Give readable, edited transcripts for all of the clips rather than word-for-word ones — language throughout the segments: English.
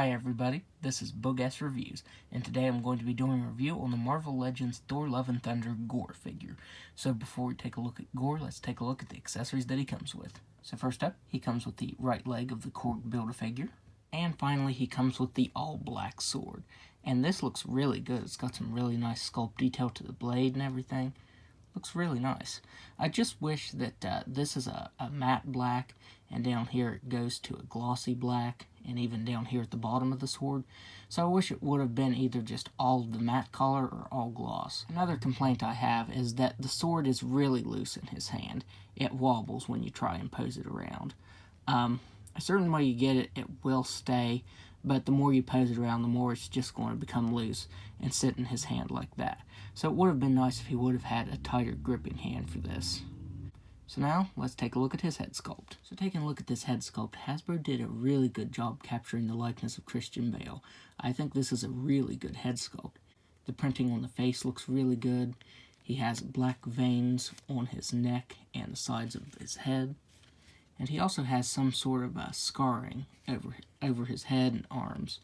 Hi everybody, this is Boog Reviews, and today I'm going to be doing a review on the Marvel Legends Thor Love and Thunder Gorr figure. So before we take a look at Gorr, let's take a look at the accessories that he comes with. So first up, he comes with the right leg of the Korg Build-A-Figure, and finally he comes with the all-black sword. And this looks really good. It's got some really nice sculpt detail to the blade and everything. Looks really nice. I just wish that this is a matte black, and down here it goes to a glossy black, and even down here at the bottom of the sword. So I wish it would have been either just all the matte color or all gloss. Another complaint I have is that the sword is really loose in his hand. It wobbles when you try and pose it around. A certain way you get it, it will stay, but the more you pose it around, the more it's just going to become loose and sit in his hand like that. So it would have been nice if he would have had a tighter gripping hand for this. So now, let's take a look at his head sculpt. So taking a look at this head sculpt, Hasbro did a really good job capturing the likeness of Christian Bale. I think this is a really good head sculpt. The printing on the face looks really good. He has black veins on his neck and the sides of his head. And he also has some sort of scarring over his head and arms.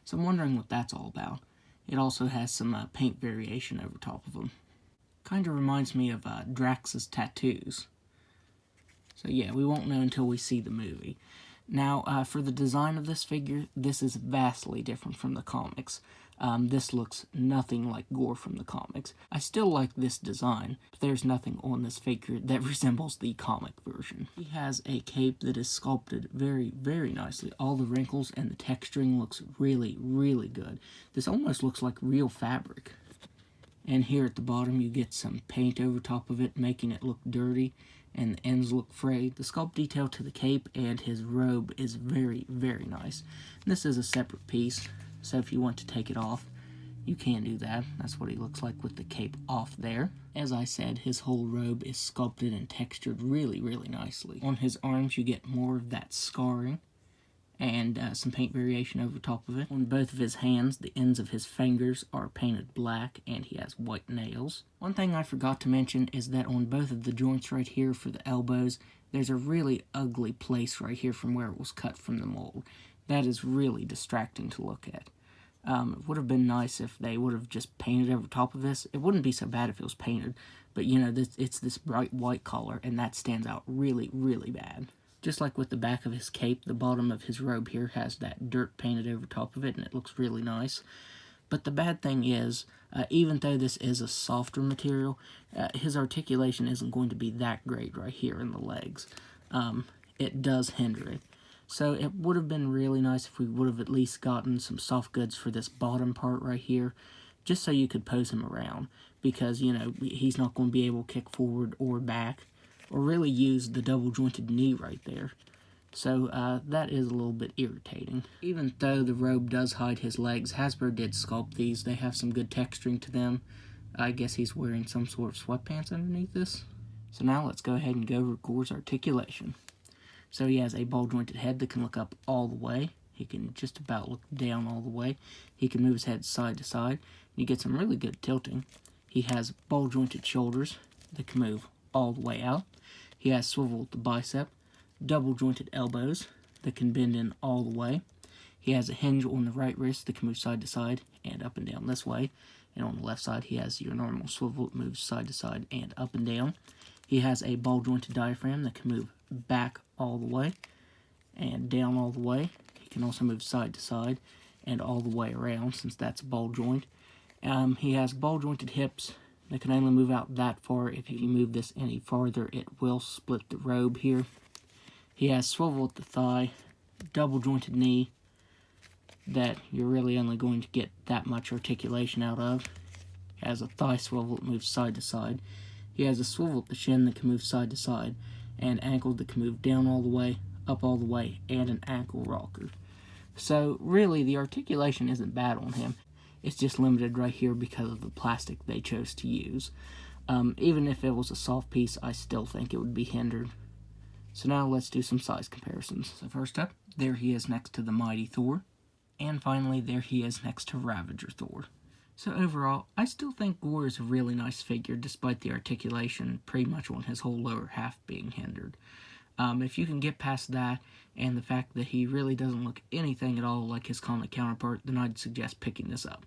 So I'm wondering what that's all about. It also has some paint variation over top of him. Kind of reminds me of Drax's tattoos. So yeah, we won't know until we see the movie. Now, for the design of this figure, this is vastly different from the comics. This looks nothing like Gorr from the comics. I still like this design, but there's nothing on this figure that resembles the comic version. He has a cape that is sculpted very, very nicely. All the wrinkles and the texturing looks really, really good. This almost looks like real fabric. And here at the bottom you get some paint over top of it, making it look dirty, and the ends look frayed. The sculpt detail to the cape and his robe is very, very nice. And this is a separate piece, so if you want to take it off, you can do that. That's what he looks like with the cape off there. As I said, his whole robe is sculpted and textured really, really nicely. On his arms you get more of that scarring, and some paint variation over top of it. On both of his hands, the ends of his fingers are painted black, and he has white nails. One thing I forgot to mention is that on both of the joints right here for the elbows, there's a really ugly place right here from where it was cut from the mold. That is really distracting to look at. It would have been nice if they would have just painted over top of this. It wouldn't be so bad if it was painted, but you know, it's this bright white color, and that stands out really, really bad. Just like with the back of his cape, the bottom of his robe here has that dirt painted over top of it, and it looks really nice. But the bad thing is, even though this is a softer material, his articulation isn't going to be that great right here in the legs. It does hinder it. So it would have been really nice if we would have at least gotten some soft goods for this bottom part right here, just so you could pose him around. Because, you know, he's not going to be able to kick forward or back, or really use the double-jointed knee right there. So that is a little bit irritating. Even though the robe does hide his legs, Hasbro did sculpt these. They have some good texturing to them. I guess he's wearing some sort of sweatpants underneath this. So now let's go ahead and go over Gorr's articulation. So he has a ball-jointed head that can look up all the way. He can just about look down all the way. He can move his head side to side. You get some really good tilting. He has ball-jointed shoulders that can move all the way out. He has swivel at the bicep, double-jointed elbows that can bend in all the way. He has a hinge on the right wrist that can move side to side and up and down this way. And on the left side, he has your normal swivel that moves side to side and up and down. He has a ball-jointed diaphragm that can move back all the way and down all the way. He can also move side to side and all the way around, since that's a ball joint. He has ball-jointed hips that can only move out that far. If you move this any farther, it will split the robe here. He has swivel at the thigh, double-jointed knee that you're really only going to get that much articulation out of. He has a thigh swivel that moves side to side. He has a swivel at the shin that can move side to side, and ankle that can move down all the way, up all the way, and an ankle rocker. So really, the articulation isn't bad on him. It's just limited right here because of the plastic they chose to use. Even if it was a soft piece, I still think it would be hindered. So now let's do some size comparisons. So first up, there he is next to the Mighty Thor. And finally, there he is next to Ravager Thor. So overall, I still think Gorr is a really nice figure, despite the articulation pretty much on his whole lower half being hindered. If you can get past that and the fact that he really doesn't look anything at all like his comic counterpart, then I'd suggest picking this up.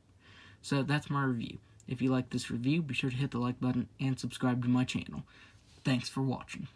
So that's my review. If you like this review, be sure to hit the like button and subscribe to my channel. Thanks for watching.